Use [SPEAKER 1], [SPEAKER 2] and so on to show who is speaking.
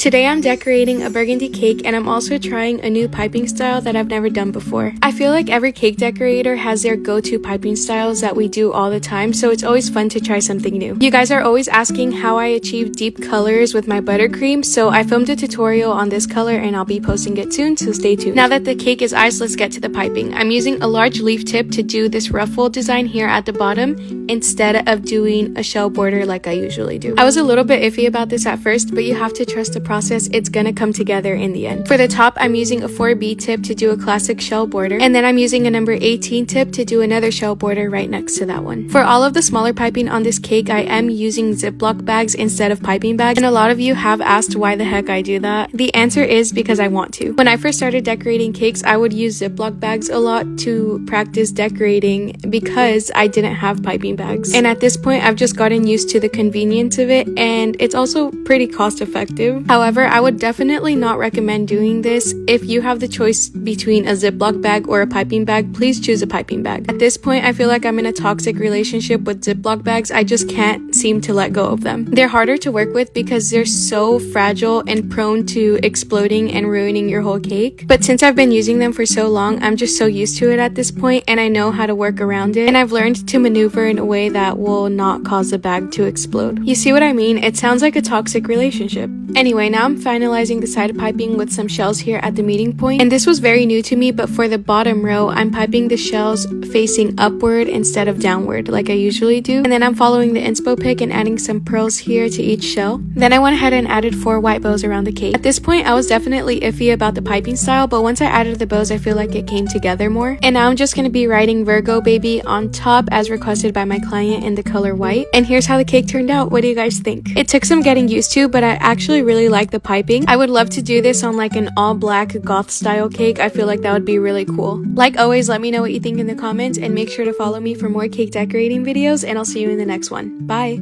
[SPEAKER 1] Today I'm decorating a burgundy cake, and I'm also trying a new piping style that I've never done before. I feel like every cake decorator has their go-to piping styles that we do all the time, so it's always fun to try something new. You guys are always asking how I achieve deep colors with my buttercream, so I filmed a tutorial on this color and I'll be posting it soon, so stay tuned. Now that the cake is iced, let's get to the piping. I'm using a large leaf tip to do this ruffle design here at the bottom instead of doing a shell border like I usually do. I was a little bit iffy about this at first, but you have to trust the process. It's gonna come together in the end. For the top, I'm using a 4B tip to do a classic shell border, and then I'm using a number 18 tip to do another shell border right next to that one. For all of the smaller piping on this cake, I am using Ziploc bags instead of piping bags, and a lot of you have asked why the heck I do that. The answer is because I want to. When I first started decorating cakes, I would use Ziploc bags a lot to practice decorating because I didn't have piping bags. And at this point, I've just gotten used to the convenience of it, and it's also pretty cost effective. However, I would definitely not recommend doing this. If you have the choice between a Ziploc bag or a piping bag, please choose a piping bag. At this point, I feel like I'm in a toxic relationship with Ziploc bags. I just can't seem to let go of them. They're harder to work with because they're so fragile and prone to exploding and ruining your whole cake. But since I've been using them for so long, I'm just so used to it at this point, and I know how to work around it. And I've learned to maneuver in a way that will not cause the bag to explode. You see what I mean? It sounds like a toxic relationship. Anyway, now I'm finalizing the side piping with some shells here at the meeting point. And this was very new to me, but for the bottom row, I'm piping the shells facing upward instead of downward like I usually do. And then I'm following the inspo pick and adding some pearls here to each shell. Then I went ahead and added 4 white bows around the cake. At this point, I was definitely iffy about the piping style, but once I added the bows, I feel like it came together more. And now I'm just going to be writing Virgo Baby on top as requested by my client in the color white. And here's how the cake turned out. What do you guys think? It took some getting used to, but I actually really like the piping. I would love to do this on like an all black goth style cake. I feel like that would be really cool. Like always, let me know what you think in the comments, and make sure to follow me for more cake decorating videos, and I'll see you in the next one. Bye!